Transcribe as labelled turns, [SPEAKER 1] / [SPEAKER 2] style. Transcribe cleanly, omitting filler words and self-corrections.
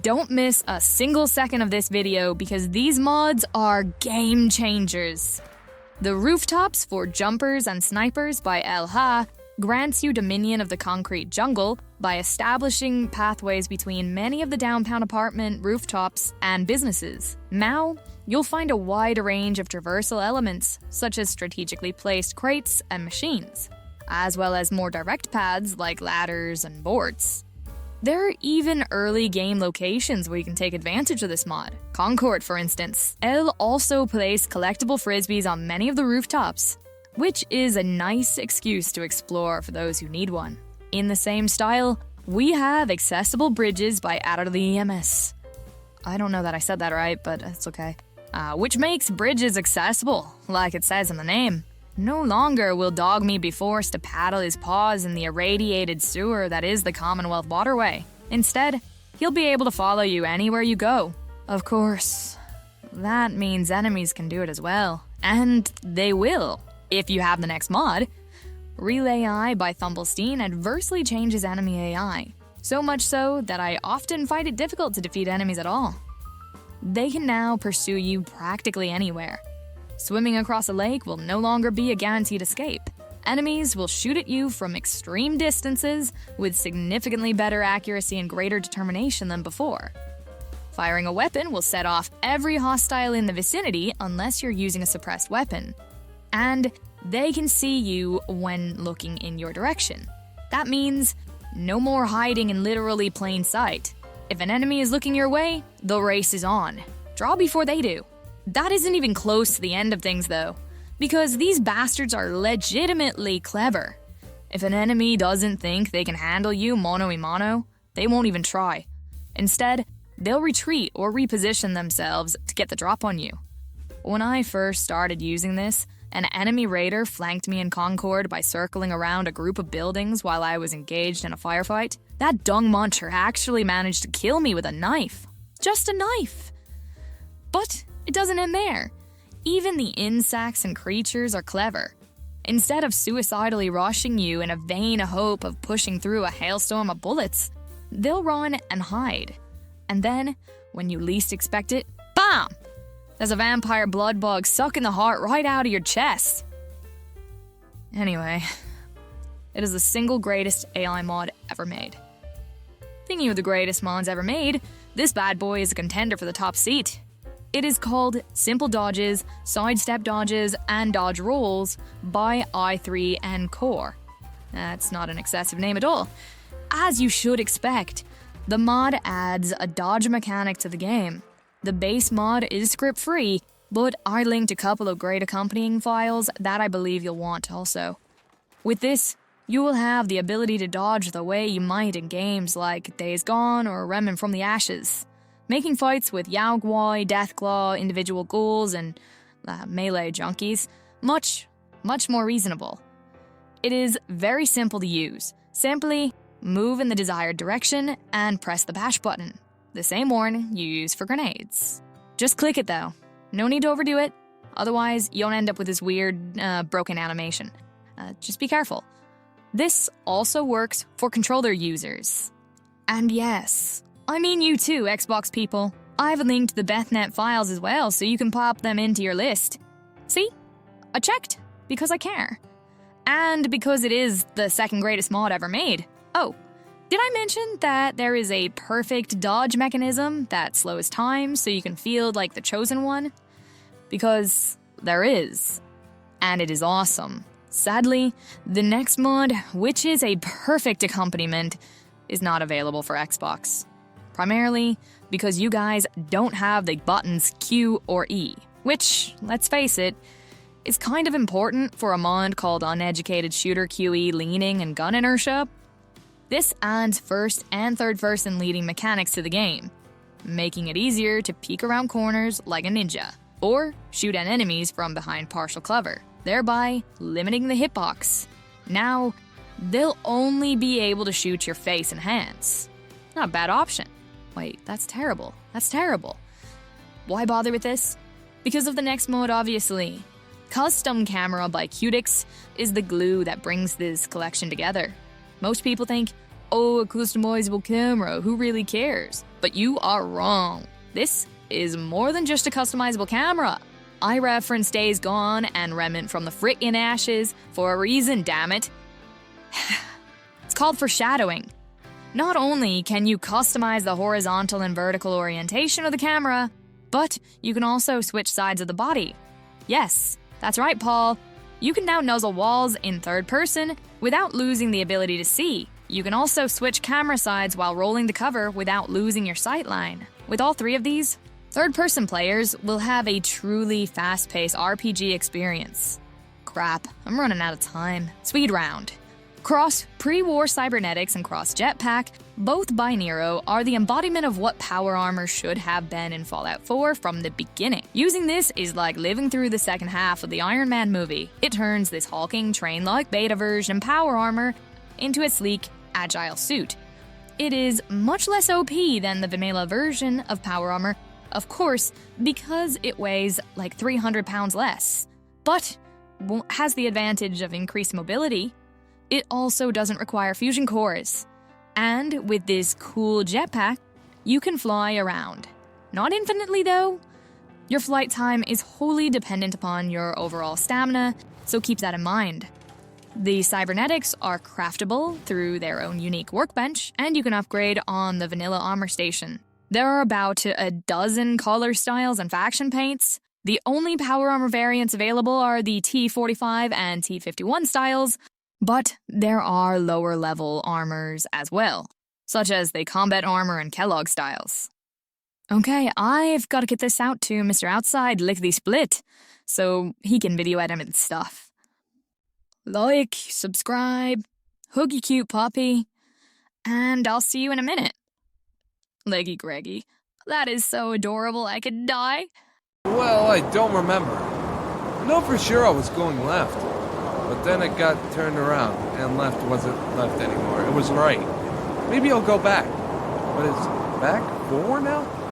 [SPEAKER 1] Don't miss a single second of this video because these mods are game changers. The Rooftops for Jumpers and Snipers by El Ha grants you dominion of the concrete jungle by establishing pathways between many of the downtown apartment rooftops and businesses. Now, you'll find a wide range of traversal elements, such as strategically placed crates and machines, as well as more direct paths like ladders and boards. There are even early game locations where you can take advantage of this mod. Concord, for instance. El also placed collectible frisbees on many of the rooftops, which is a nice excuse to explore for those who need one. In the same style, we have accessible bridges by Adderley EMS. I don't know that I said that right, but it's okay. Which makes bridges accessible, like it says in the name. No longer will Dogmeat be forced to paddle his paws in the irradiated sewer that is the Commonwealth waterway. Instead, he'll be able to follow you anywhere you go. Of course, that means enemies can do it as well. And they will, if you have the next mod. Relay AI by Thumblestein adversely changes enemy AI, so much so that I often find it difficult to defeat enemies at all. They can now pursue you practically anywhere. Swimming across a lake will no longer be a guaranteed escape. Enemies will shoot at you from extreme distances with significantly better accuracy and greater determination than before. Firing a weapon will set off every hostile in the vicinity unless you're using a suppressed weapon. And they can see you when looking in your direction. That means no more hiding in literally plain sight. If an enemy is looking your way, the race is on. Draw before they do. That isn't even close to the end of things though, because these bastards are legitimately clever. If an enemy doesn't think they can handle you mano-a-mano, they won't even try. Instead, they'll retreat or reposition themselves to get the drop on you. When I first started using this, an enemy raider flanked me in Concord by circling around a group of buildings while I was engaged in a firefight. That dung muncher actually managed to kill me with a knife. Just a knife. But it doesn't end there. Even the insects and creatures are clever. Instead of suicidally rushing you in a vain hope of pushing through a hailstorm of bullets, they'll run and hide. And then, when you least expect it, BAM! There's a vampire blood bug sucking the heart right out of your chest. Anyway, it is the single greatest AI mod ever made. Thinking of the greatest mods ever made, this bad boy is a contender for the top seat. It is called Simple Dodges, Sidestep Dodges, and Dodge Rolls by i3 and Core. That's not an excessive name at all. As you should expect, the mod adds a dodge mechanic to the game. The base mod is script-free, but I linked a couple of great accompanying files that I believe you'll want also. With this, you will have the ability to dodge the way you might in games like Days Gone or Remnant from the Ashes, making fights with Yaogwai, Deathclaw, individual ghouls, and melee junkies much more reasonable. It is very simple to use. Simply move in the desired direction and press the bash button, the same one you use for grenades. Just click it though. No need to overdo it, otherwise you'll end up with this weird, broken animation. Just be careful. This also works for controller users. And yes, I mean you too, Xbox people. I've linked the Bethnet files as well, so you can pop them into your list. See? I checked, because I care. And because it is the second greatest mod ever made. Oh, did I mention that there is a perfect dodge mechanism that slows time so you can feel like the chosen one? Because there is. And it is awesome. Sadly, the next mod, which is a perfect accompaniment, is not available for Xbox. Primarily because you guys don't have the buttons Q or E, which, let's face it, is kind of important for a mod called Uneducated Shooter QE Leaning and Gun Inertia. This adds first and third person leading mechanics to the game, making it easier to peek around corners like a ninja, or shoot at enemies from behind partial cover, thereby limiting the hitbox. Now, they'll only be able to shoot your face and hands. Not a bad option. Wait, that's terrible. That's terrible. Why bother with this? Because of the next mode, obviously. Custom Camera by Cutix is the glue that brings this collection together. Most people think, oh, a customizable camera, who really cares? But you are wrong. This is more than just a customizable camera. I referenced Days Gone and Remnant from the frickin' Ashes for a reason, damn it. It's called foreshadowing. Not only can you customize the horizontal and vertical orientation of the camera, but you can also switch sides of the body. Yes, that's right, Paul. You can now nuzzle walls in third person without losing the ability to see. You can also switch camera sides while rolling the cover without losing your sight line. With all three of these, third-person players will have a truly fast-paced RPG experience. Crap, I'm running out of time. Speed round. Cross pre-war Cybernetics and Cross Jetpack, both by Nero, are the embodiment of what power armor should have been in Fallout 4 from the beginning. Using this is like living through the second half of the Iron Man movie. It turns this hulking, train-like beta version power armor into a sleek, agile suit. It is much less OP than the vanilla version of power armor, of course, because it weighs like 300 pounds less, but has the advantage of increased mobility. It also doesn't require fusion cores. And with this cool jetpack, you can fly around. Not infinitely though. Your flight time is wholly dependent upon your overall stamina, so keep that in mind. The Cybernetics are craftable through their own unique workbench, and you can upgrade on the vanilla armor station. There are about a dozen color styles and faction paints. The only power armor variants available are the T45 and T51 styles, but there are lower level armors as well, such as the combat armor and Kellogg styles. Okay, I've got to get this out to Mr. Outside lickety split, so he can video edit stuff. Like, subscribe, hug you cute puppy, and I'll see you in a minute. Leggy Greggy, that is so adorable I could die.
[SPEAKER 2] Well, I don't remember. I know for sure I was going left, but then it got turned around, and left wasn't left anymore. It was right. Maybe I'll go back. But it's back forward now?